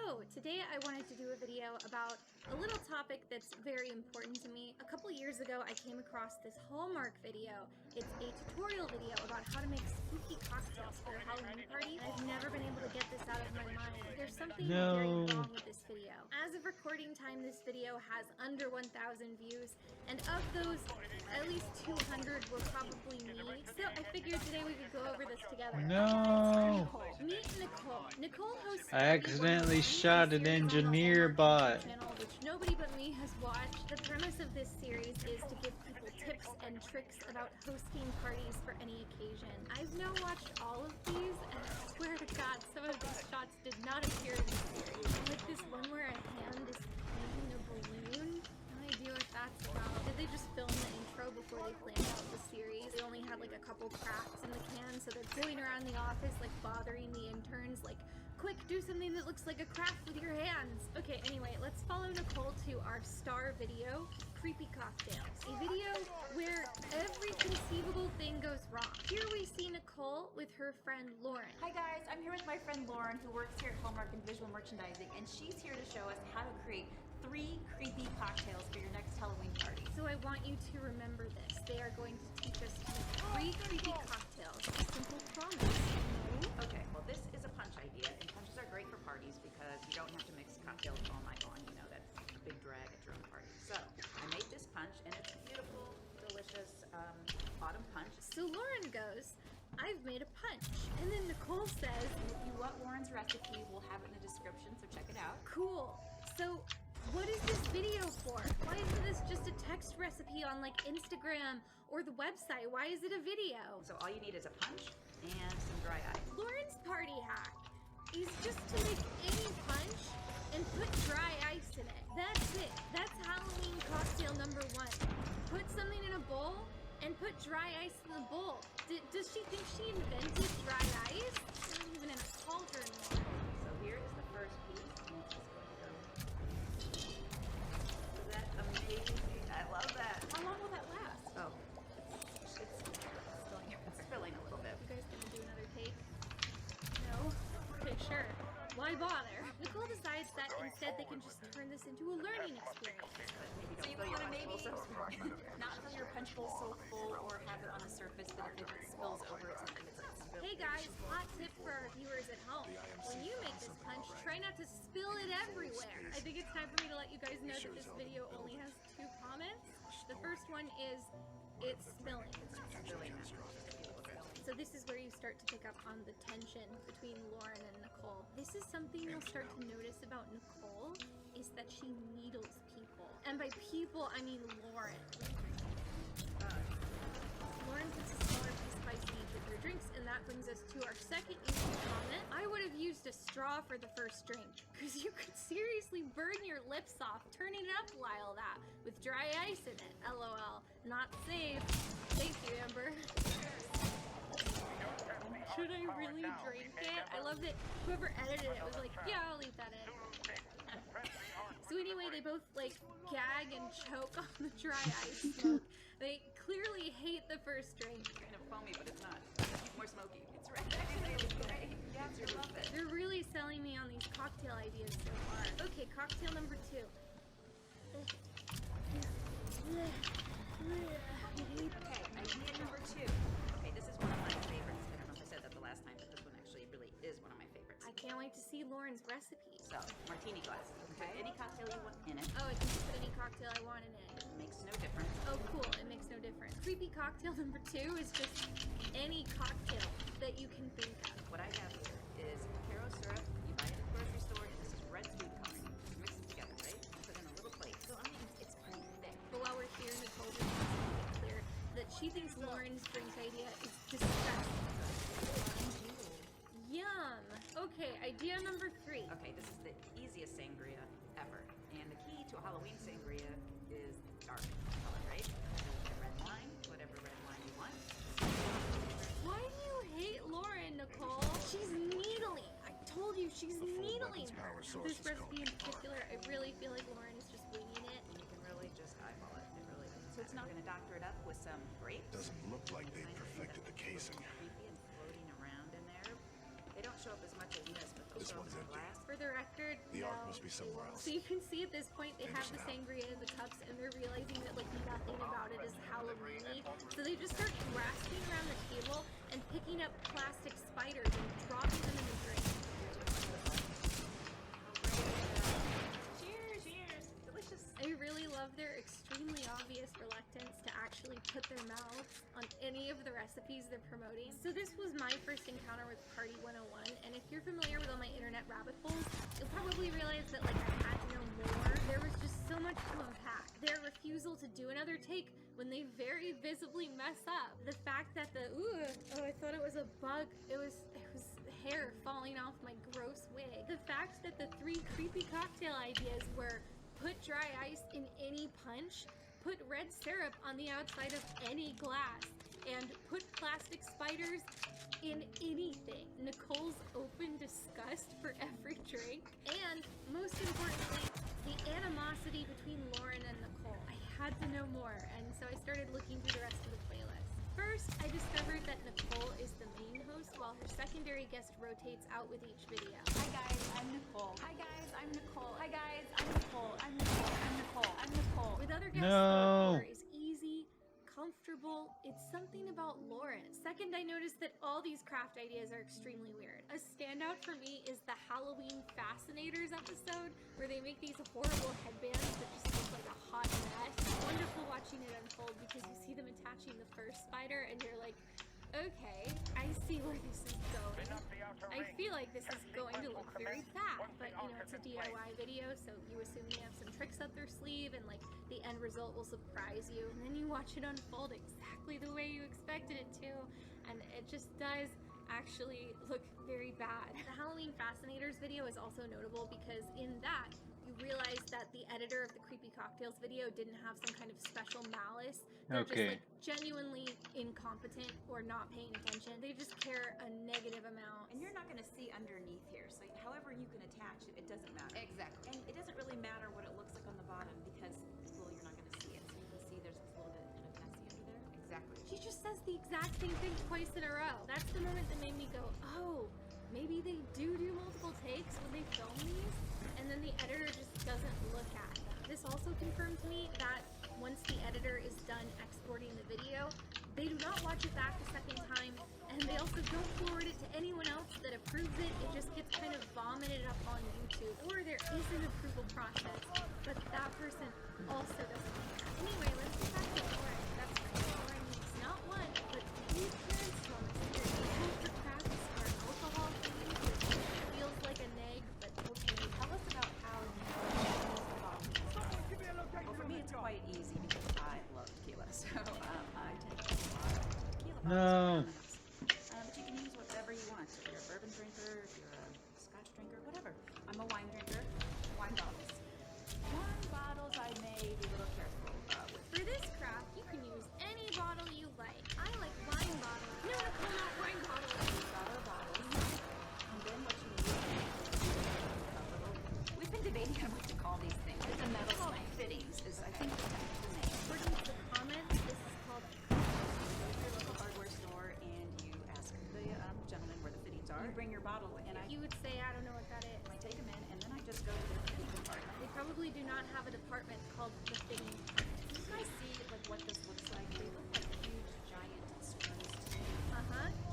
So today I wanted to do a video about a little topic that's very important to me. A couple years ago I came across this Hallmark video. It's a tutorial video about how to make spooky cocktails for a Halloween party, and I've never been able to get this out of my mind. There's something very wrong with this video. As of recording time, this video has under 1,000 views, and of those, at least 200 were probably me. So I figured today we could go over this together. No! Meet Nicole. Nicole hosts I accidentally shot an engineer bot. Channel, which nobody but me has watched. The premise of this series is to give people tips and tricks about hosting parties for any occasion. I've now watched all of these, and I swear to God, some of these shots did not appear in the series. Like this one where a hand is making a balloon. No idea what that's about. Did they just film the intro before they planned out the series? They only had like a couple crafts in the can, so they're going around the office like bothering the interns, like, quick, do something that looks like a craft with your hands. Okay, anyway, let's follow Nicole to our star video, Creepy Cocktails. A video where every conceivable thing goes wrong. Here we see Nicole with her friend Lauren. Hi guys, I'm here with my friend Lauren, who works here at Hallmark in visual merchandising, and she's here to show us how to create 3 creepy cocktails for your next Halloween party. So I want you to remember this. They are going to teach us to make 3 creepy cocktails. A simple promise. Okay, well this is a punch idea, and punches are great for parties because you don't have to mix cocktails all night long. You know, that's a big drag at your own party. So I made this punch, and it's a beautiful, delicious autumn punch. So Lauren goes, I've made a punch. And then Nicole says, If you want Lauren's recipe, we'll have it in the description, so check it out. cool. So what is this video for? Why isn't this just a text recipe on like Instagram or the website? Why is it a video? So all you need is a punch and some dry ice. Lauren's party hack is just to make any punch and put dry ice in it. That's it. That's Halloween cocktail number 1. Put something in a bowl and put dry ice in the bowl. Does she think she invented dry ice? It's not even in a cauldron anymore. So here is the first piece. And it's just going to go. Is that amazing? I love that. How long will that last? Oh, it's spilling a little bit. You guys gonna do another take? No? Okay, sure. Why bother? Nicole decides that instead they can just turn this into a learning experience. So you want to maybe not fill your punch bowl so full or have it on the surface that if it spills over, it's not going to Hey guys, hot tip for our viewers at home. When you make this punch, try not to spill it everywhere. I think it's time for me to let you guys know that this video only has 2 comments. The first one is, it's spilling. So this is where you start to pick up on the tension between Lauren and Nicole. This is something you'll start to notice about Nicole, is that she needles people. And by people, I mean Lauren. Lauren puts a smaller piece of ice in each of your drinks, and that brings us to our second YouTube comment. I would have used a straw for the first drink, because you could seriously burn your lips off turning it up while that, with dry ice in it. LOL. Not safe. Thank you, Amber. Should I really drink it? I love that whoever edited it was like, yeah, I'll leave that in. So anyway, they both like gag and choke on the dry ice smoke. They clearly hate the first drink. It's kind of foamy, but it's not. It's more smoky. It's right. It's great. Yeah, I love it. They're really selling me on these cocktail ideas so far. Okay, cocktail number 2. Okay, idea number 2. Okay, this is one of my favorites. I don't know if I said that the last time, but this one actually really is one of my favorites. I can't wait to see Lauren's recipe. So, martini glass. Okay. Put any cocktail you want in it. Oh, I can just put any cocktail I want in it. It makes no difference. Oh, cool. It makes no difference. Creepy cocktail number 2 is just any cocktail that you can think of. What I have here is Caro syrup. You buy it at the grocery store, and this is red food coloring. Just mix it together, right? Put it in a little plate. So, I mean, it's pretty thick. But while we're here, Nicole just wants to make it clear that she thinks Lauren's drink idea is disgusting. Yum! Okay, idea number 3. Okay, this is the easiest sangria ever. And the key to a Halloween sangria is dark color, right? The red wine, whatever red wine you want. Why do you hate Lauren, Nicole? She's needling. I told you, she's needling her. This recipe in particular, I really feel like Lauren is just winging it. And you can really just eyeball it. It really doesn't. So it's not going to doctor it up with some grapes. Doesn't look like they perfected the casing. Creepy and floating around in there. They don't show up as much as this, but This one's empty. For the record, The no. ark must be somewhere else. So you can see at this point they have the Anderson out. sangria in the cups and they're realizing that like nothing about it is Halloweeny. So they just start grasping around the table and picking up plastic spiders and dropping them in the drink. Cheers! Cheers! Delicious. I really love their extremely obvious reluctance to actually put their mouths on any of the recipes they're promoting. So this was my first encounter with Party 101, and if you're familiar with all my internet rabbit holes, you'll probably realize that like I had to know more. There was just so much to unpack. Their refusal to do another take when they very visibly mess up. The fact that I thought it was a bug. It was hair falling off my gross wig. The fact that the 3 creepy cocktail ideas were put dry ice in any punch, put red syrup on the outside of any glass, and put plastic spiders in anything. Nicole's open disgust for every drink, and most importantly, the animosity between Lauren and Nicole. I had to know more, and so I started looking through the rest of the playlist. First, I discovered that Nicole is the main host while her secondary guest rotates out with each video. Hi guys, I'm Nicole. Hi guys, I'm Nicole. Hi guys, I'm Nicole. I'm Nicole. I'm Nicole. I'm Nicole. With other guests, No. the rapport is easy, comfortable. It's something about Lauren. Second, I noticed that all these craft ideas are extremely weird. A standout for me is the Halloween Fascinators episode, where they make these horrible headbands that just look like a hot mess. It's wonderful watching it unfold because you see them attaching the first spider and you're like, okay, I see where this is going. I feel like this is going to look very bad, but you know, it's a DIY video, so you assume they have some tricks up their sleeve and like the end result will surprise you, and then you watch it unfold exactly the way you expected it to, and it just does actually look very bad. The Halloween Fascinators video is also notable because in that, you realize that the editor of the Creepy Cocktails video didn't have some kind of special malice. They're just like genuinely incompetent or not paying attention. They just care a negative amount. And you're not going to see underneath here, so however you can attach it, it doesn't matter. Exactly. And it doesn't really matter what it looks like on the bottom because, well, you're not going to see it. So you can see there's this little bit kind of messy under there. Exactly. She just says the exact same thing twice in a row. That's the moment that made me go, oh, maybe they do multiple takes when they film these, and then the editor just doesn't look at them. This also confirmed to me that once the editor is done exporting the video, they do not watch it back a second time, and they also don't forward it to anyone else that approves it. It just gets kind of vomited up on YouTube. Or there is an approval process, but that person also doesn't care. Anyway, let's get back to Lauren. That's right. Lauren makes not one, but 2 parents moments that are equal for crafts are alcohol themed, which feels like a neg, but okay. Tell us about how you use the bottle. Well, for me, it's quite easy because I love tequila. So I tend to use a lot of tequila bottles. No. But you can use whatever you want. If you're a bourbon drinker, if you're a scotch drinker, whatever. I'm a wine drinker. Wine bottles. Wine bottles I may be a little careful with. For this craft, you can use any bottle you like. I like wine bottles. No, Nicole, not wine bottles. Dollar bottles. And then what you need is a little... We've been debating on what to call these things. It's a metal fittings is, I think, the name. According to the comments, this is called a You go to your local hardware store and you ask the gentleman where the fittings are. You bring your bottle and You would say, I don't know what that is. I take them in and then I just go to the fitting department. They probably do not have a department called the fitting department. You guys see like what this looks like? They look like huge giant screws to me.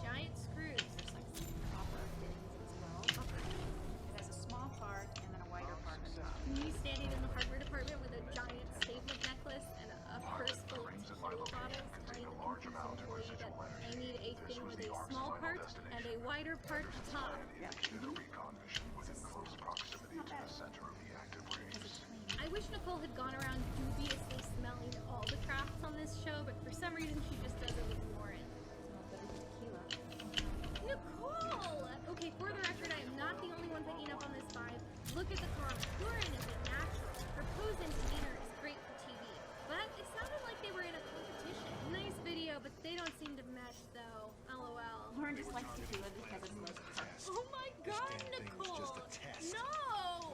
Giant screws. There's like some copper fittings as well. It has a small part and then a wider part on top. Me standing in the hardware department with a giant statement necklace and a purse full of tequila bottles, telling the confused employee that I need a thing with a small part and a wider part at the top. Yeah. I wish Nicole had gone around dubiously smelling all the crafts on this show, but for some reason she just does it with Lauren. Smells better than tequila. Nicole! Okay, for the record, I am not the only one picking up on this vibe. Look at the comments. Lauren is a natural. Her pose and demeanor is great for TV. But it sounded like they were in a competition. Nice video, but they don't seem to mesh, though. LOL. Lauren just likes tequila because it's most parts. Oh my god, Nicole! No!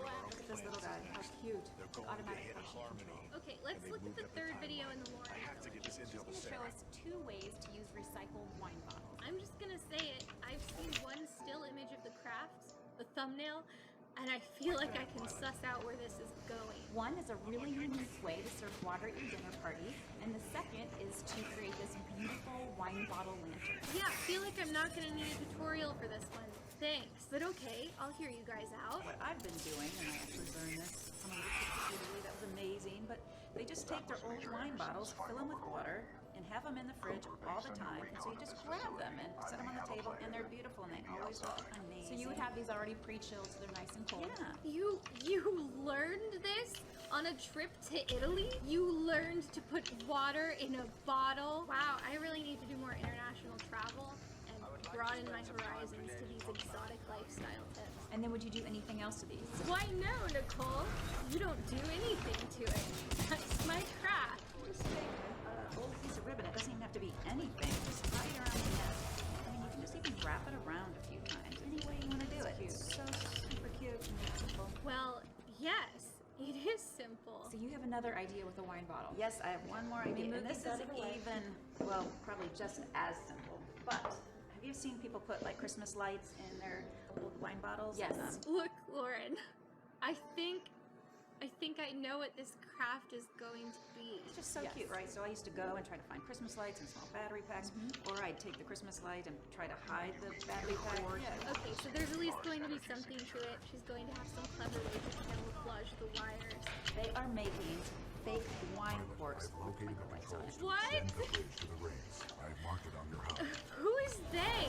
Look at this little guy. How cute. Automatic function control. Okay, let's look at the third video in the Lauren village. She's going to show us 2 ways to use recycled wine bottles. I'm just gonna say it. I've seen one still image of the crafts. The thumbnail, and I feel like I can suss out where this is going. One is a really unique way to serve water at your dinner party, and the second is to create this beautiful wine bottle lantern. Yeah, I feel like I'm not gonna need a tutorial for this one. Thanks. But okay, I'll hear you guys out. What I've been doing, and I actually learned this on a trip to Italy, that was amazing, but they just take their old wine bottles, fill them with water, and have them in the fridge all the time. And so you just grab them and set them on the table, and they're beautiful, and they always look amazing. So you would have these already pre-chilled so they're nice and cold. Yeah. You learned this on a trip to Italy? You learned to put water in a bottle? Wow, I really need to do more international travel and broaden my horizons to these exotic lifestyle tips. And then would you do anything else to these? Why no, Nicole? You don't do anything to it. That's my craft. Just take an old piece of ribbon. It doesn't even have to be anything. Just tie it around the neck. I mean, you can just even wrap it around a few times. Any way you want to do it. Cute. It's so super cute and simple. Well, yes, it is simple. So you have another idea with a wine bottle. Yes, I have one more idea, and this is even, well, probably just as simple. But have you seen people put like Christmas lights in their old wine bottles? Yes. Look, Lauren, I think I know what this craft is going to be. It's just so Yes. cute, right? So I used to go and try to find Christmas lights and small battery packs, or I'd take the Christmas light and try to hide the battery pack. Yeah. Okay, so there's at least going to be something to it. She's going to have some clever way to camouflage the wires. They are making fake wine corks with twinkle lights on it. What? To the rings. I've marked it on your house. Who is they?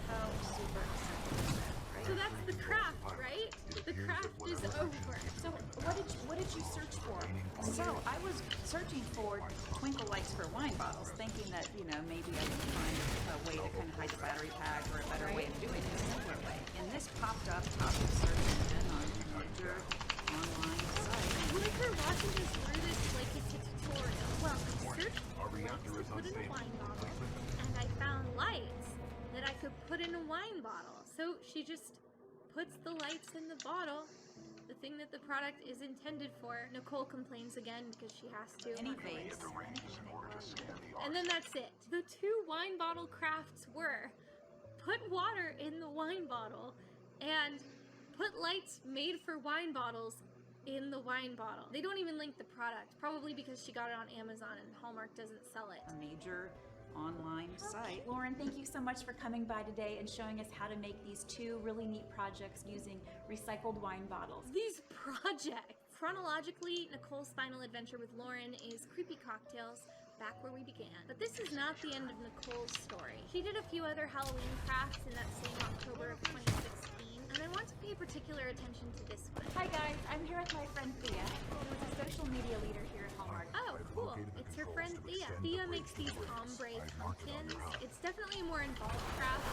How super simple is that, right? So that's the craft, right? The craft is over. So what did you search for? So I was searching for twinkle lights for wine bottles, thinking that, you know, maybe I could find a way to kind of hide the battery pack or a better way of doing it, a simpler way. And this popped up top of the search engine on a major online I site. feel like we're watching this through this like it's a tutorial. Well, I searched for lights to put in a wine bottle, and I found lights that I could put in a wine bottle. So she just puts the lights in the bottle, the thing that the product is intended for. Nicole complains again because she has to. Any vase. And then that's it. The two wine bottle crafts were put water in the wine bottle and put lights made for wine bottles in the wine bottle. They don't even link the product, probably because she got it on Amazon and Hallmark doesn't sell it. A major online site. Lauren, thank you so much for coming by today and showing us how to make these two really neat projects using recycled wine bottles. These projects! Chronologically, Nicole's final adventure with Lauren is Creepy Cocktails, back where we began. But this is not the end of Nicole's story. She did a few other Halloween crafts in that same October of 2016, and I want to pay particular attention to this one. Hi guys, I'm here with my friend Thea, who is a social media leader here at Hallmark. Oh, cool. It's her friend Thea. Thea makes these ombre pumpkins. It's definitely a more involved craft,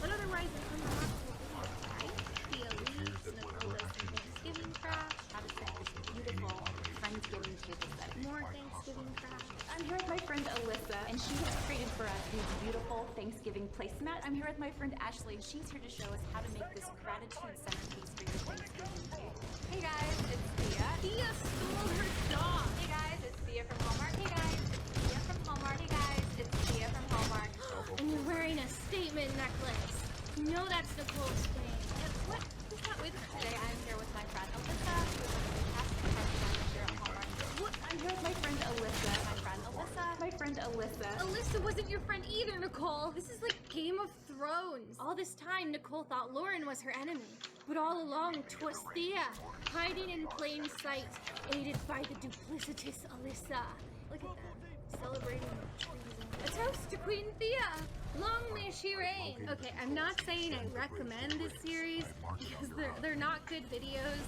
but otherwise it's a remarkable video, right? Thea leaves, Nicole does some Thanksgiving craft. How to set this beautiful Friendsgiving table setting. More Thanksgiving craft. I'm here with my friend Alyssa, and she has created for us these beautiful Thanksgiving placemats. I'm here with my friend Ashley. She's here to show us how to make this gratitude centerpiece for your Thanksgiving table. Hey guys, it's Thea. Thea stole her dog. Hey guys, it's Thea from Hallmark. Hey guys, it's Thea from Hallmark. Hey guys, it's Thea from Hallmark. And you're wearing a statement necklace. You know that's Nicole's thing. And what is that with her? Today I'm here with my friend Alyssa, who is a fantastic card designer here at Hallmark. What? I'm here with my friend Alyssa. My friend Alyssa. My friend Alyssa. Alyssa wasn't your friend either, Nicole. This is like Game of Thrones. All this time, Nicole thought Lauren was her enemy. But all along, 'twas Thea, hiding in plain sight, aided by the duplicitous Alyssa. Look at that, celebrating treason. A toast to Queen Thea! Long may she reign! Okay, I'm not saying I recommend this series, because they're not good videos.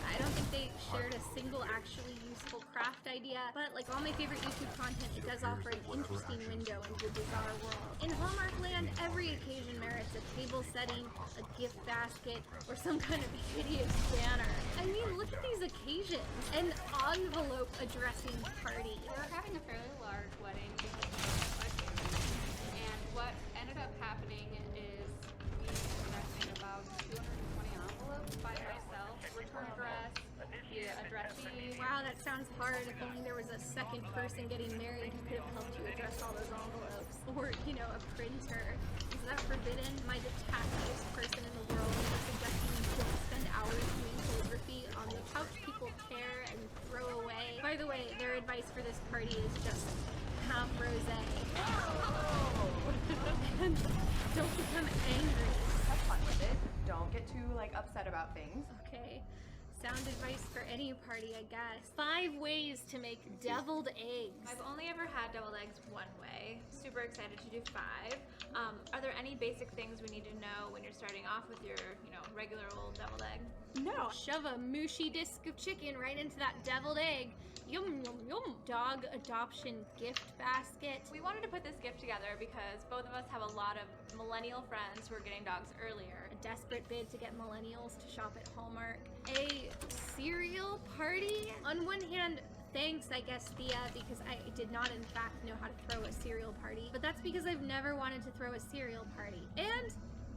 I don't think they shared a single actually useful craft idea, but like all my favorite YouTube content, it does offer an interesting window into a bizarre world. In Hallmark land, every occasion merits a table setting, a gift basket, or some kind of hideous banner. I mean, look at these occasions. An envelope addressing party. We're having a fairly large wedding because of our kids. And what ended up happening is me addressing about 220 envelopes by myself, return address, the addressee. Wow, that sounds hard. If only there was a second person getting married who could have helped you address all those envelopes. Or, you know, a printer. Is that forbidden? Am I the tastiest person in the world for suggesting this party is just half rosé. And don't become angry. Have fun with it. Don't get too like upset about things. Okay. Sound advice for any party, I guess. 5 ways to make deviled eggs. I've only ever had deviled eggs one way. Super excited to do 5. Are there any basic things we need to know when you're starting off with your, regular old deviled egg? No. Shove a mushy disc of chicken right into that deviled egg. Yum, yum, yum. Dog adoption gift basket. We wanted to put this gift together because both of us have a lot of millennial friends who are getting dogs earlier. A desperate bid to get millennials to shop at Hallmark. A cereal party. On one hand, thanks, I guess, Thea, because I did not, in fact, know how to throw a cereal party. But that's because I've never wanted to throw a cereal party. And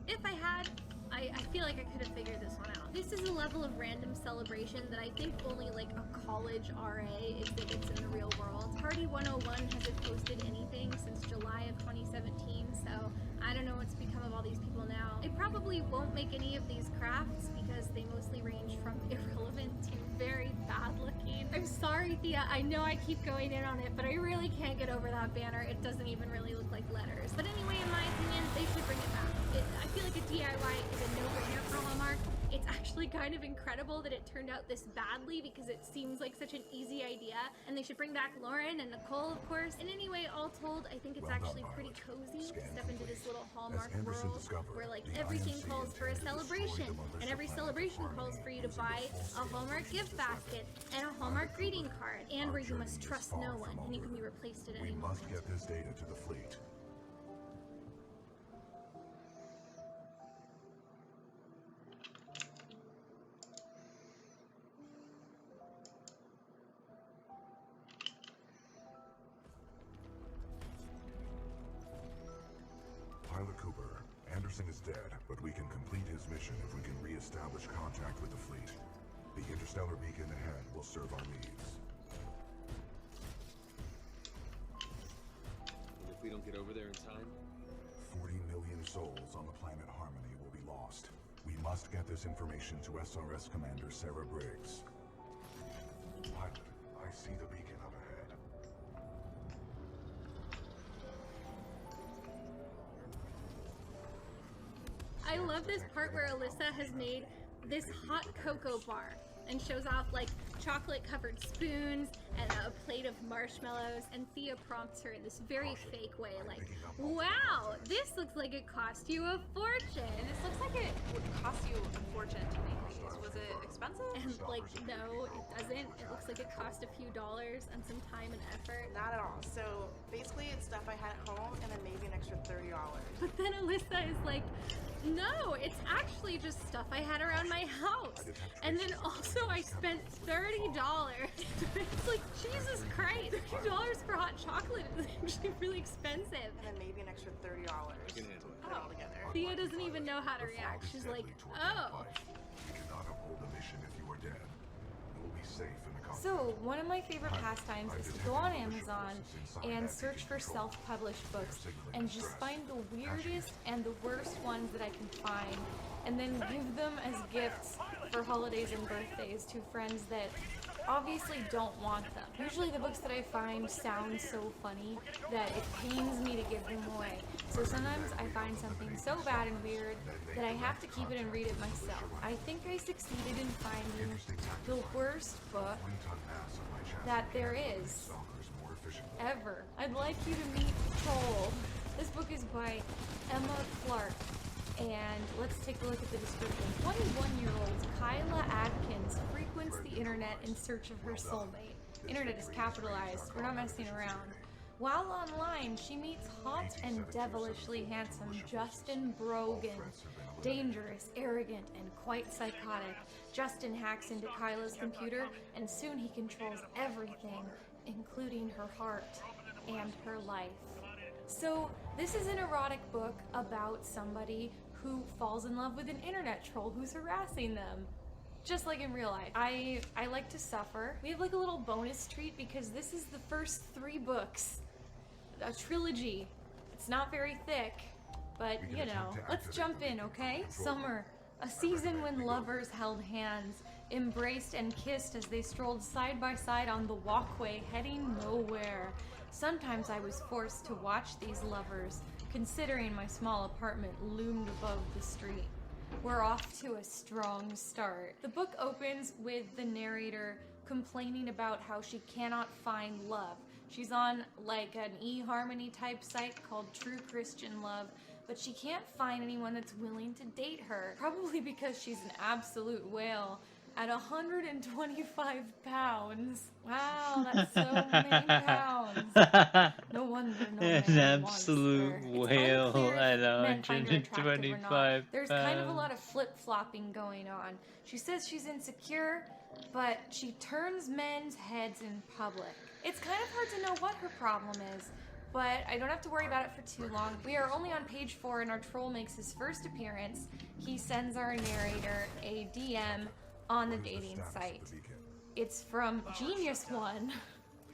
if I had, I feel like I could have figured this one out. This is a level of random celebration that I think only like a college RA exhibits in the real world. Party 101 hasn't posted anything since July of 2017, so I don't know what's become of all these people now. I probably won't make any of these crafts because they mostly range from irrelevant to very bad looking. I'm sorry, Thea, I know I keep going in on it, but I really can't get over that banner. It doesn't even really look like letters. But anyway, in my opinion, they should bring it back. I feel like a DIY is a no-brainer for Hallmark. It's actually kind of incredible that it turned out this badly because it seems like such an easy idea, and they should bring back Lauren and Nicole, of course. And anyway, all told, I think it's actually pretty cozy to step into this little Hallmark world where like everything calls for a celebration, and every celebration calls for you to buy a Hallmark gift basket and a Hallmark greeting card, and where you must trust no one and you can be replaced at any We moment. must get this data to the fleet. Pilot Cooper, Anderson is dead, but we can complete his mission if we can re-establish contact with the fleet. The interstellar beacon ahead will serve our needs. And if we don't get over there in time? 40 million souls on the planet Harmony will be lost. We must get this information to SRS Commander Sarah Briggs. Pilot, I see the beacon up ahead. I love this part where Alyssa has made this hot cocoa bar and shows off like chocolate covered spoons and a plate of marshmallows, and Thea prompts her in this very fake way like, wow, this looks like it cost you a fortune. And this looks like it would cost you a fortune to make these. Was it expensive? And like, no, it doesn't. It looks like it cost a few dollars and some time and effort. Not at all. So basically it's stuff I had at home and then maybe an extra $30. But then Alyssa is like, no, it's actually just stuff I had around my house. And then also I spent $30. It's like, Jesus Christ, $30 for hot chocolate is actually really expensive. And then maybe an extra $30 to put it all together. Thea doesn't even know how to react. She's like, oh. We cannot uphold the mission if you are dead. You will be safe in the cockpit. So, one of my favorite pastimes is to go on Amazon and search for self-published books and just find the weirdest and the worst ones that I can find, and then give them as gifts for holidays and birthdays to friends that obviously don't want them. Usually the books that I find sound so funny that it pains me to give them away. So sometimes I find something so bad and weird that I have to keep it and read it myself. I think I succeeded in finding the worst book that there is ever. I'd like you to meet Troll. This book is by Emma Clark. And let's take a look at the description. 21-year-old Kyla Adkins frequents the internet in search of her soulmate. Internet is capitalized. We're not messing around. While online, she meets hot and devilishly handsome Justin Brogan. Dangerous, arrogant, and quite psychotic, Justin hacks into Kyla's computer, and soon he controls everything, including her heart and her life. So, this is an erotic book about somebody who falls in love with an internet troll who's harassing them. Just like in real life. I like to suffer. We have like a little bonus treat because this is the first 3 books. A trilogy. It's not very thick, but you know, let's jump in, okay? Summer. A season when lovers held hands embraced and kissed as they strolled side by side on the walkway, heading nowhere. Sometimes I was forced to watch these lovers, considering my small apartment loomed above the street. We're off to a strong start. The book opens with the narrator complaining about how she cannot find love. She's on like an eHarmony type site called True Christian Love, but she can't find anyone that's willing to date her. Probably because she's an absolute whale at 125 pounds. Wow, that's so many pounds. No wonder no An man wants absolute her. It's whale unclear at if men find her attractive or not. 125 There's kind of a pounds. lot of flip-flopping going on. She says she's insecure, but she turns men's heads in public. It's kind of hard to know what her problem is, but I don't have to worry about it for too long. We are only on page 4 and our troll makes his first appearance. He sends our narrator a DM on the dating site. It's from Genius One.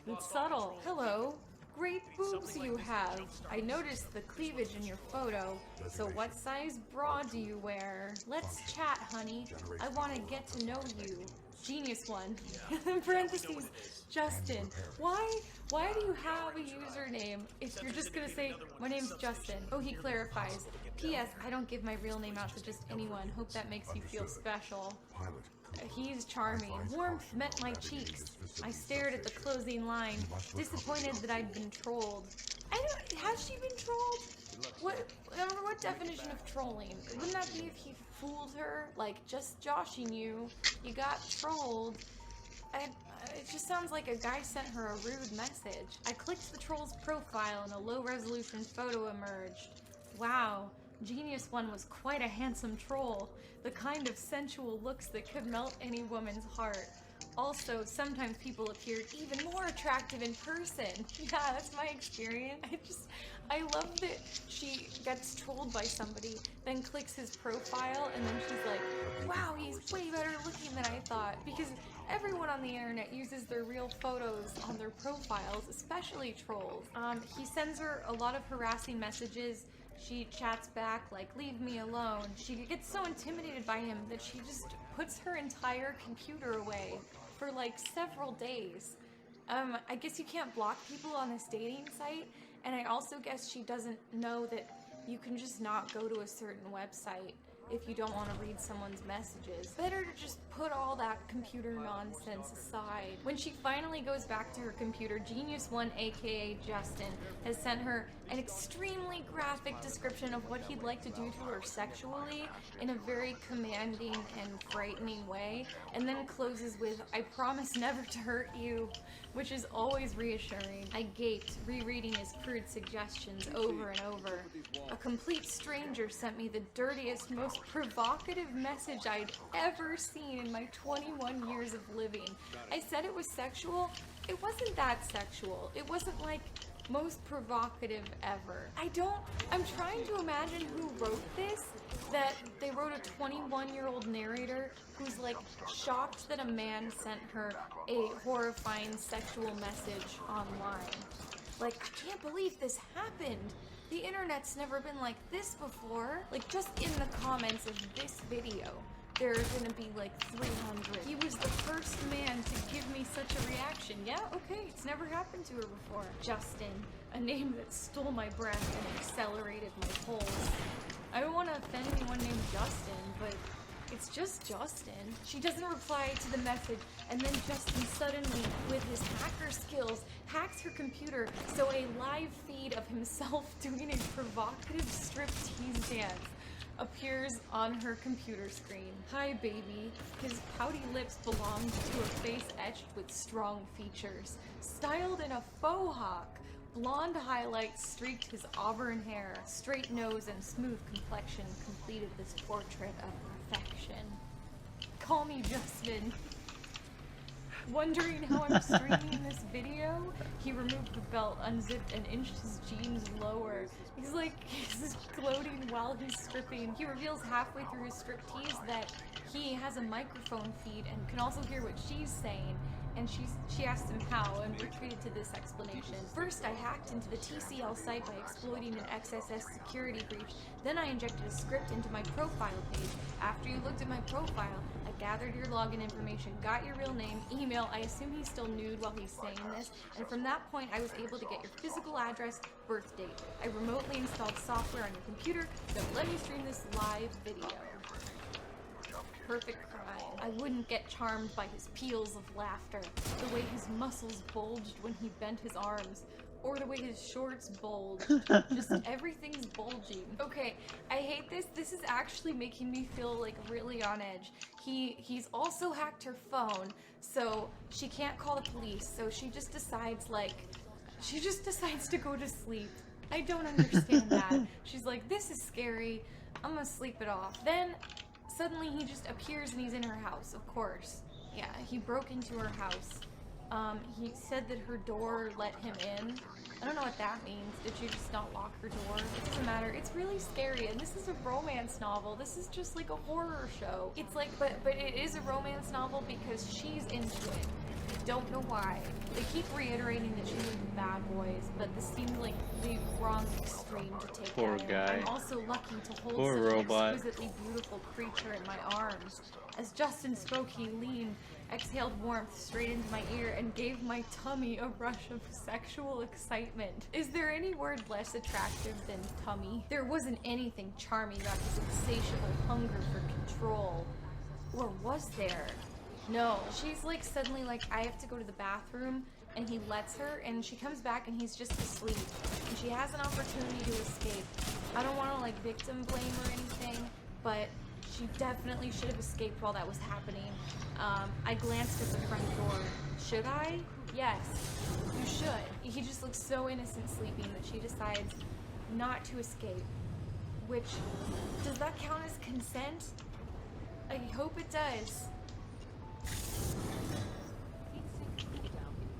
It's subtle. Hello. Great boobs you have. I noticed the cleavage in your photo. So what size bra do you wear? Let's chat, honey. I want to get to know you. Genius One. In parentheses, Justin. Why do you have a username if you're just gonna say, my name's Justin? Oh, he clarifies. P.S. I don't give my real name out to just anyone. Hope that makes you feel special. He's charming. Warmth met my cheeks. I stared at the closing line, disappointed that I'd been trolled. Has she been trolled? What definition of trolling? Wouldn't that be if he fooled her? Like, just joshing you. You got trolled. It just sounds like a guy sent her a rude message. I clicked the troll's profile and a low-resolution photo emerged. Wow, Genius One was quite a handsome troll. The kind of sensual looks that could melt any woman's heart. Also, sometimes people appeared even more attractive in person. Yeah, that's my experience. I love that she gets trolled by somebody, then clicks his profile, and then she's like, wow, he's way better looking than I thought. Because everyone on the internet uses their real photos on their profiles, especially trolls. He sends her a lot of harassing messages. She chats back like, leave me alone. She gets so intimidated by him that she just puts her entire computer away for like several days. I guess you can't block people on this dating site, and I also guess she doesn't know that you can just not go to a certain website if you don't want to read someone's messages. Better to just put all that computer nonsense aside. When she finally goes back to her computer, Genius One, aka Justin, has sent her an extremely graphic description of what he'd like to do to her sexually in a very commanding and frightening way, and then closes with, I promise never to hurt you, which is always reassuring. I gaped, rereading his crude suggestions over and over. A complete stranger sent me the dirtiest, most provocative message I'd ever seen in my 21 years of living. I said it was sexual. It wasn't that sexual. It wasn't like most provocative ever. I'm trying to imagine who wrote this, that they wrote a 21-year-old narrator who's like shocked that a man sent her a horrifying sexual message online. Like, I can't believe this happened. The internet's never been like this before. Like, just in the comments of this video, there are gonna be like 300. He was the first man to give me such a reaction. Yeah, okay, it's never happened to her before. Justin, a name that stole my breath and accelerated my pulse. I don't want to offend anyone named Justin, but it's just Justin. She doesn't reply to the message, and then Justin suddenly, with his hacker skills, hacks her computer so a live feed of himself doing a provocative striptease dance appears on her computer screen. Hi, baby. His pouty lips belonged to a face etched with strong features. Styled in a faux hawk, blonde highlights streaked his auburn hair. Straight nose and smooth complexion completed this portrait of perfection. Call me Justin. Wondering how I'm streaming this video? He removed the belt, unzipped, and inched his jeans lower. He's gloating while he's stripping. He reveals halfway through his striptease that he has a microphone feed and can also hear what she's saying. and she asked him how, and we're treated to this explanation. First, I hacked into the TCL site by exploiting an XSS security breach. Then I injected a script into my profile page. After you looked at my profile, I gathered your login information, got your real name, email. I assume he's still nude while he's saying this, and from that point, I was able to get your physical address, birth date. I remotely installed software on your computer that let me stream this live video. Perfect crime. I wouldn't get charmed by his peals of laughter, the way his muscles bulged when he bent his arms, or the way his shorts bulged. Just everything's bulging. Okay, I hate this. This is actually making me feel like really on edge. He's also hacked her phone, so she can't call the police, so she just decides to go to sleep. I don't understand that. She's like, this is scary, I'm gonna sleep it off. Then suddenly he just appears and he's in her house, of course. Yeah, he broke into her house. He said that her door let him in. I don't know what that means. Did she just not lock her door? It doesn't matter. It's really scary, and this is a romance novel. This is just like a horror show. It's like, but it is a romance novel because she's into it. I don't know why. They keep reiterating that she's into bad boys, but this seems like the wrong extreme to take. Poor guy. I'm also lucky to hold Poor such robot. an exquisitely beautiful creature in my arms. As Justin spoke, he leaned, exhaled warmth straight into my ear, and gave my tummy a rush of sexual excitement. Is there any word less attractive than tummy? There wasn't anything charming about his insatiable hunger for control. Or was there? No. She's like suddenly like, I have to go to the bathroom, and he lets her, and she comes back and he's just asleep. And she has an opportunity to escape. I don't want to like victim blame or anything, but she definitely should have escaped while that was happening. I glanced at the front door. Should I? Yes, you should. He just looks so innocent sleeping that she decides not to escape. Which, does that count as consent? I hope it does.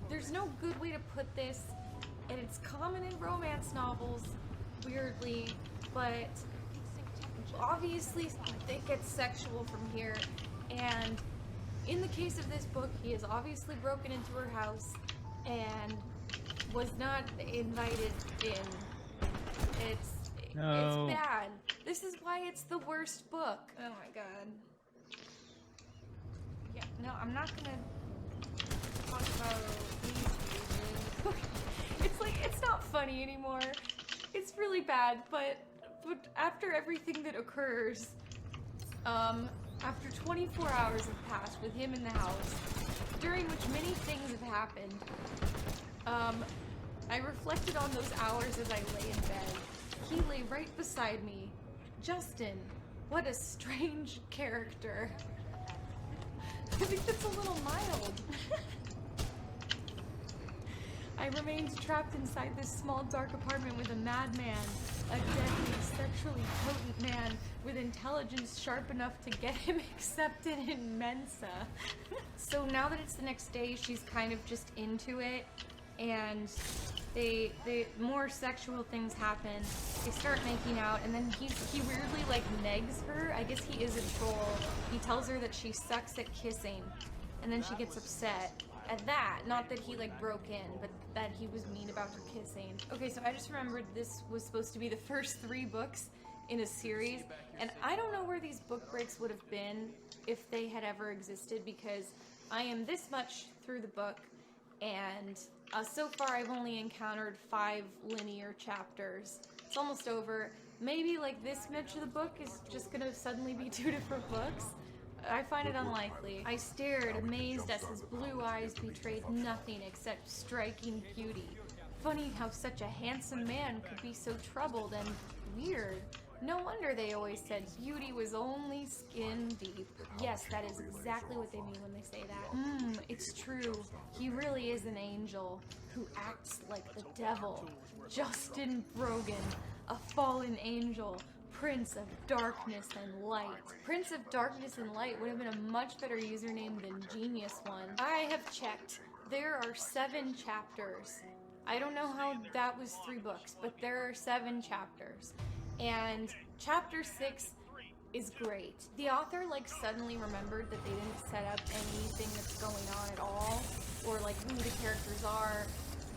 There's no good way to put this, and it's common in romance novels, weirdly, but obviously it gets sexual from here, and in the case of this book, he has obviously broken into her house and was not invited in. It's bad. This is why it's the worst book. Oh my god. Yeah, no, I'm not gonna talk about these pages. It's like, it's not funny anymore. It's really bad, but after everything that occurs, after 24 hours have passed with him in the house, during which many things have happened, I reflected on those hours as I lay in bed. He lay right beside me. Justin, what a strange character. I think that's a little mild. I remained trapped inside this small, dark apartment with a madman, a deadly, sexually potent man with intelligence sharp enough to get him accepted in Mensa. So now that it's the next day, she's kind of just into it, and more sexual things happen. They start making out, and then he weirdly like negs her. I guess he is a troll. He tells her that she sucks at kissing, and then she gets upset at that. Not that he like broke in, but that he was mean about her kissing. Okay, so I just remembered this was supposed to be the first 3 books in a series, and I don't know where these book breaks would have been if they had ever existed, because I am this much through the book, and so far I've only encountered 5 linear chapters. It's almost over. Maybe like this much of the book is just gonna suddenly be 2 different books. I find it unlikely. I stared, amazed as his blue eyes betrayed nothing except striking beauty. Funny how such a handsome man could be so troubled and weird. No wonder they always said beauty was only skin deep. Yes, that is exactly what they mean when they say that. It's true. He really is an angel who acts like the devil. Justin Brogan, a fallen angel. Prince of Darkness and Light. Prince of Darkness and Light would have been a much better username than Genius One. I have checked. There are 7 chapters. I don't know how that was 3 books, but there are 7 chapters. And chapter 6 is great. The author like suddenly remembered that they didn't set up anything that's going on at all, or like who the characters are,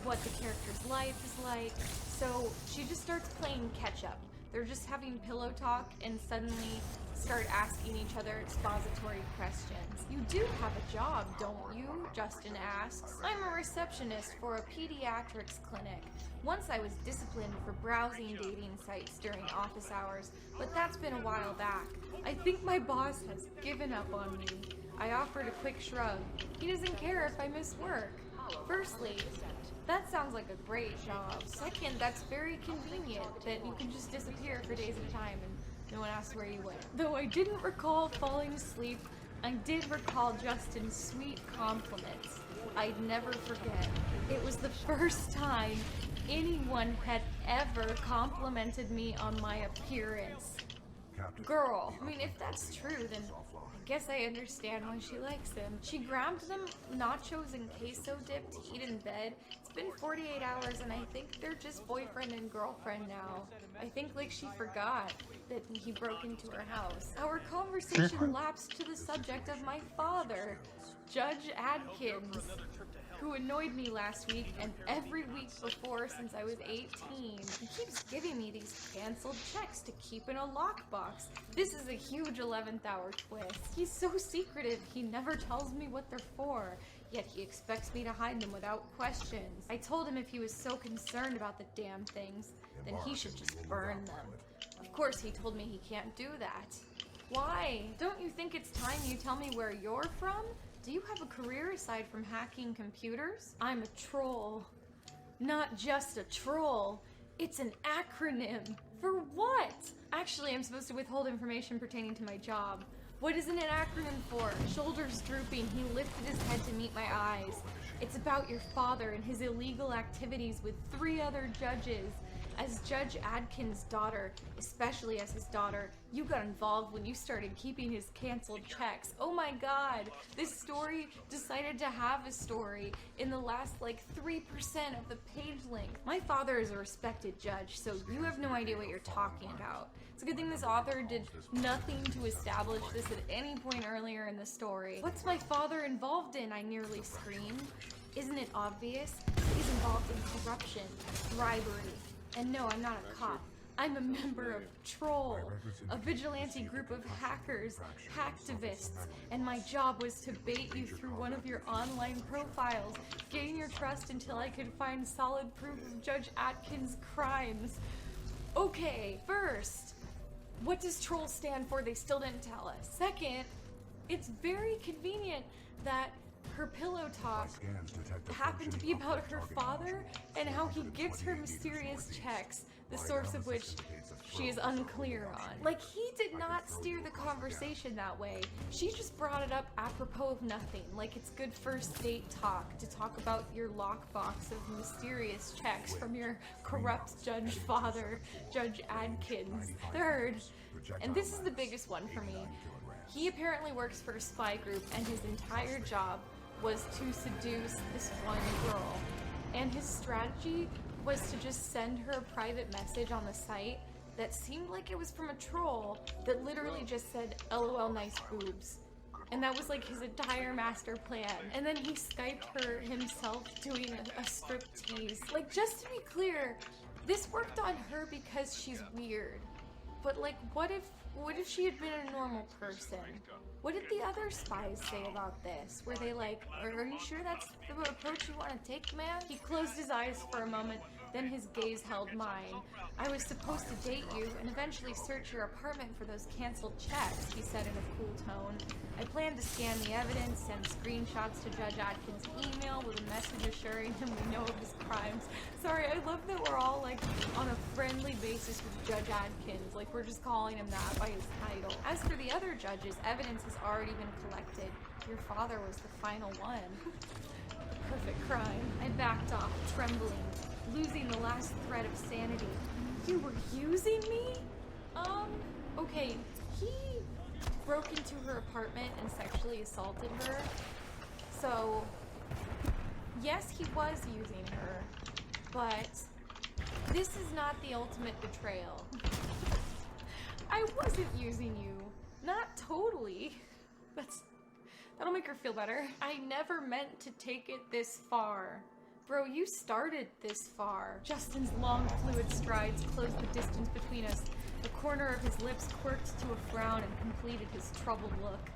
what the character's life is like. So she just starts playing catch up. They're just having pillow talk and suddenly start asking each other expository questions. You do have a job, don't you? Justin asks. I'm a receptionist for a pediatrics clinic. Once I was disciplined for browsing dating sites during office hours, but that's been a while back. I think my boss has given up on me. I offered a quick shrug. He doesn't care if I miss work. Firstly, that sounds like a great job. Second, that's very convenient that you can just disappear for days at a time and no one asks where you went. Though I didn't recall falling asleep, I did recall Justin's sweet compliments. I'd never forget. It was the first time anyone had ever complimented me on my appearance. Girl, I mean, if that's true, then I guess I understand why she likes him. She grabbed them nachos and queso dip to eat in bed. It's been 48 hours and I think they're just boyfriend and girlfriend now. I think like she forgot that he broke into her house. Our conversation lapsed to the subject of my father, Judge Adkins, who annoyed me last week and every week before since I was 18. He keeps giving me these canceled checks to keep in a lockbox. This is a huge 11th hour twist. He's so secretive, he never tells me what they're for, yet he expects me to hide them without questions. I told him if he was so concerned about the damn things, then he should just burn them. Of course, he told me he can't do that. Why? Don't you think it's time you tell me where you're from? Do you have a career aside from hacking computers? I'm a troll. Not just a troll. It's an acronym. For what? Actually, I'm supposed to withhold information pertaining to my job. What is it an acronym for? Shoulders drooping, he lifted his head to meet my eyes. It's about your father and his illegal activities with 3 other judges. As Judge Adkins' daughter, especially as his daughter, you got involved when you started keeping his canceled checks. Oh my god, this story decided to have a story in the last like 3% of the page length. My father is a respected judge, so you have no idea what you're talking about. It's a good thing this author did nothing to establish this at any point earlier in the story. What's my father involved in? I nearly screamed. Isn't it obvious? He's involved in corruption, bribery. And no, I'm not a cop. I'm a member of Troll, a vigilante group of hackers, hacktivists, and my job was to bait you through one of your online profiles, gain your trust until I could find solid proof of Judge Atkins' crimes. Okay, first, what does Troll stand for? They still didn't tell us. Second, it's very convenient that her pillow talk happened to be about her father and how he gives her mysterious checks, the source of which she is unclear on. Like, he did not steer the conversation that way. She just brought it up apropos of nothing, like it's good first date talk to talk about your lockbox of mysterious checks from your corrupt judge father, Judge Adkins. Third, and this is the biggest one for me, he apparently works for a spy group and his entire job was to seduce this one girl. And his strategy was to just send her a private message on the site that seemed like it was from a troll that literally just said, LOL nice boobs. And that was like his entire master plan. And then he Skyped her himself doing a striptease. Like, just to be clear, this worked on her because she's weird. But like, what if she had been a normal person? What did the other spies say about this? Were they like, are you sure that's the approach you want to take, man? He closed his eyes for a moment, then his gaze held mine. I was supposed to date you and eventually search your apartment for those canceled checks, he said in a cool tone. I planned to scan the evidence, send screenshots to Judge Atkins' email with a message assuring him we know of his crimes. Sorry, I love that we're all like on a friendly basis with Judge Atkins, like we're just calling him that by his title. As for the other judges, evidence has already been collected. Your father was the final one. The perfect crime. I backed off, trembling, losing the last thread of sanity. You were using me? Okay, he broke into her apartment and sexually assaulted her. So, yes, he was using her, but this is not the ultimate betrayal. I wasn't using you. totally. That'll make her feel better. I never meant to take it this far. Bro, you started this far. Justin's long, fluid strides closed the distance between us. The corner of his lips quirked to a frown and completed his troubled look.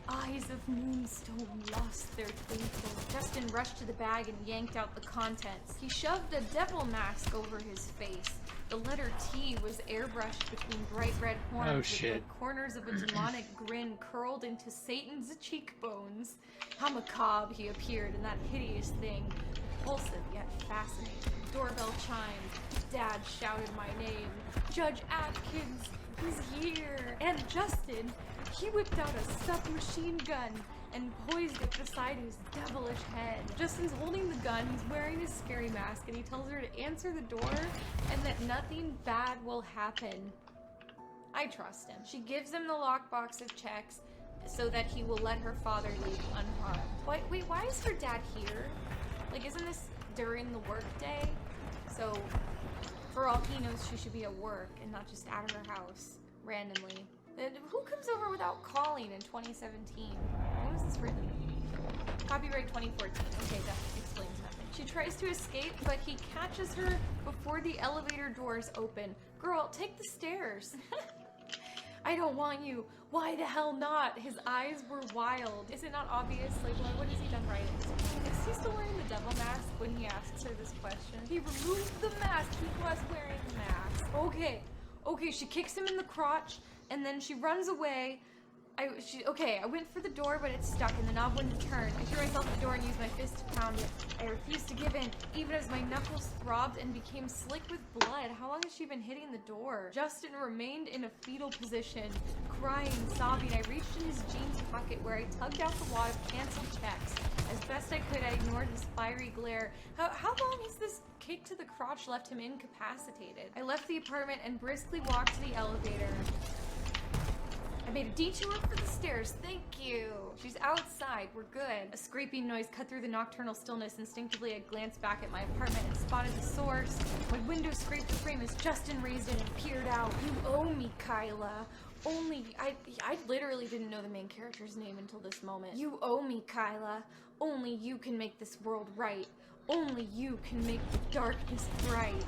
Eyes of moonstone lost their twinkle. Justin rushed to the bag and yanked out the contents. He shoved a devil mask over his face. The letter T was airbrushed between bright red horns with the corners of a demonic grin curled into Satan's cheekbones. How macabre he appeared in that hideous thing. Repulsive yet fascinating. Doorbell chimed. Dad shouted my name. Judge Atkins, he's here. And Justin, he whipped out a submachine gun and poised it beside his devilish head. Justin's holding the gun, he's wearing his scary mask, and he tells her to answer the door and that nothing bad will happen. I trust him. She gives him the lockbox of checks so that he will let her father leave unharmed. Wait, why is her dad here? Like, isn't this during the work day? So, for all he knows, she should be at work and not just at her house, randomly. Who comes over without calling in 2017? When was this written? Copyright 2014. Okay, that explains nothing. She tries to escape, but he catches her before the elevator doors open. Girl, take the stairs. I don't want you. Why the hell not? His eyes were wild. Is it not obvious? Like, what has he done right? Is he still wearing the devil mask when he asks her this question? He removed the mask. He was wearing the mask. Okay, she kicks him in the crotch, and then she runs away. I went for the door, but it's stuck, and the knob wouldn't turn. I threw myself at the door and used my fist to pound it. I refused to give in, even as my knuckles throbbed and became slick with blood. How long has she been hitting the door? Justin remained in a fetal position, crying, sobbing. I reached in his jeans pocket where I tugged out the wad of canceled checks. As best I could, I ignored his fiery glare. How long has this kick to the crotch left him incapacitated? I left the apartment and briskly walked to the elevator. I made a detour for the stairs, thank you. She's outside, we're good. A scraping noise cut through the nocturnal stillness. Instinctively, I glanced back at my apartment and spotted the source. My window scraped the frame as Justin raised it and peered out. You owe me, Kyla. I literally didn't know the main character's name until this moment. You owe me, Kyla. Only you can make this world right. Only you can make the darkness bright.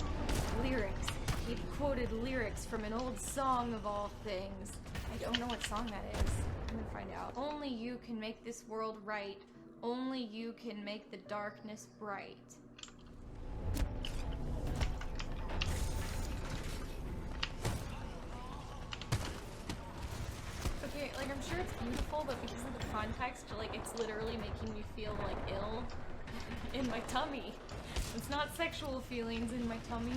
Lyrics. He'd quoted lyrics from an old song of all things. I don't know what song that is. I'm gonna find out. Only you can make this world right. Only you can make the darkness bright. Okay, like, I'm sure it's beautiful, but because of the context, like, it's literally making me feel, like, ill in my tummy. It's not sexual feelings in my tummy.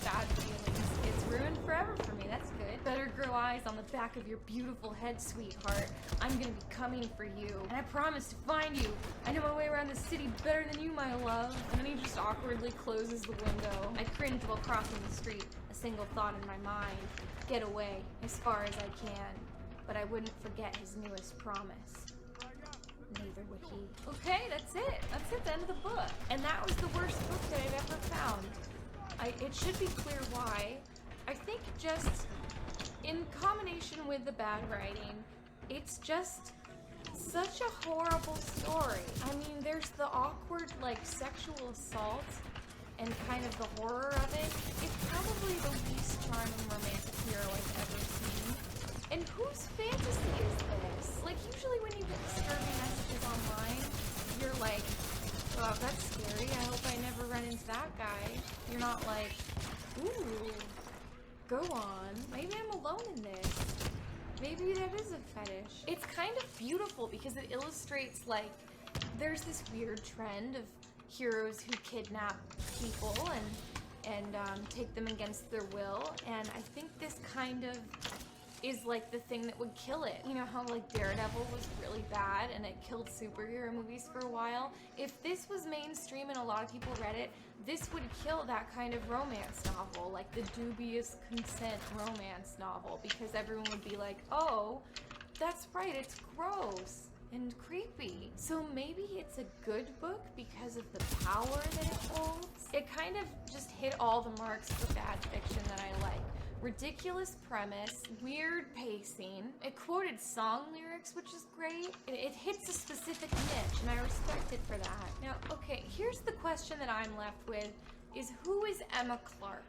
Bad feelings. It's ruined forever for me, that's good. Better grow eyes on the back of your beautiful head, sweetheart. I'm gonna be coming for you, and I promise to find you. I know my way around the city better than you, my love. And then he just awkwardly closes the window. I cringe while crossing the street, a single thought in my mind. Get away, as far as I can. But I wouldn't forget his newest promise. Neither would he. Okay, that's it. That's it, the end of the book. And that was the worst book that I've ever found. It should be clear why. I think just in combination with the bad writing, it's just such a horrible story. I mean, there's the awkward, like, sexual assault and kind of the horror of it. It's probably the least charming romantic hero I've ever seen. And whose fantasy is this? Like, usually when you get disturbing messages online, you're like, wow, that's scary. I hope I never run into that guy. You're not like, ooh, go on. Maybe I'm alone in this. Maybe that is a fetish. It's kind of beautiful because it illustrates, like, there's this weird trend of heroes who kidnap people and take them against their will. And I think this kind of is like the thing that would kill it. You know how, like, Daredevil was really bad and it killed superhero movies for a while? If this was mainstream and a lot of people read it, this would kill that kind of romance novel, like the dubious consent romance novel, because everyone would be like, oh, that's right, it's gross and creepy. So maybe it's a good book because of the power that it holds. It kind of just hit all the marks for bad fiction that I like. Ridiculous premise, weird pacing. It quoted song lyrics, which is great. It hits a specific niche, and I respect it for that. Now, okay, here's the question that I'm left with, is who is Emma Clark?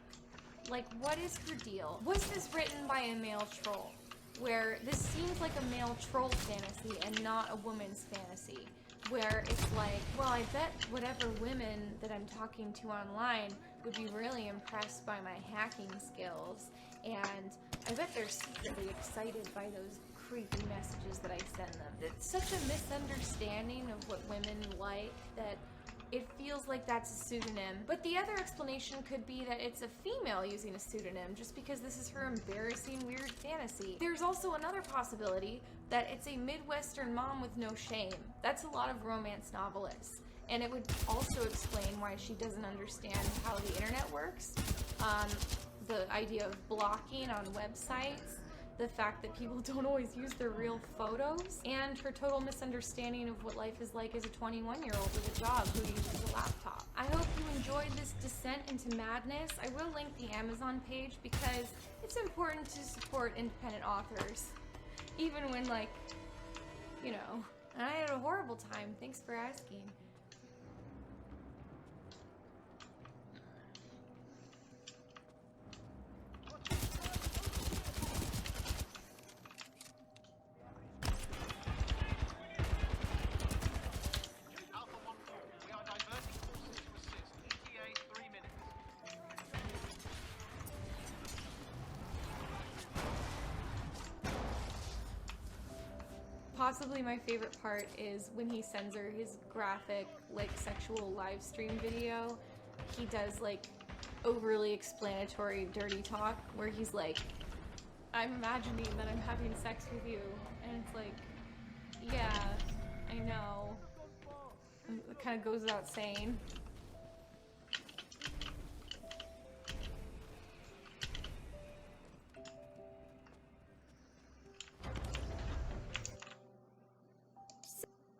Like, what is her deal? Was this written by a male troll? Where this seems like a male troll fantasy and not a woman's fantasy. Where it's like, well, I bet whatever women that I'm talking to online would be really impressed by my hacking skills, and I bet they're secretly excited by those creepy messages that I send them. It's such a misunderstanding of what women like that it feels like that's a pseudonym. But the other explanation could be that it's a female using a pseudonym just because this is her embarrassing weird fantasy. There's also another possibility that it's a Midwestern mom with no shame. That's a lot of romance novelists. And it would also explain why she doesn't understand how the internet works. The idea of blocking on websites, the fact that people don't always use their real photos, and her total misunderstanding of what life is like as a 21-year-old with a job who uses a laptop. I hope you enjoyed this descent into madness. I will link the Amazon page because it's important to support independent authors. Even when, like, you know, and I had a horrible time. Thanks for asking. Possibly my favorite part is when he sends her his graphic, like, sexual live stream video. He does, like, overly explanatory dirty talk where he's like, I'm imagining that I'm having sex with you. And it's like, yeah, I know. It kind of goes without saying.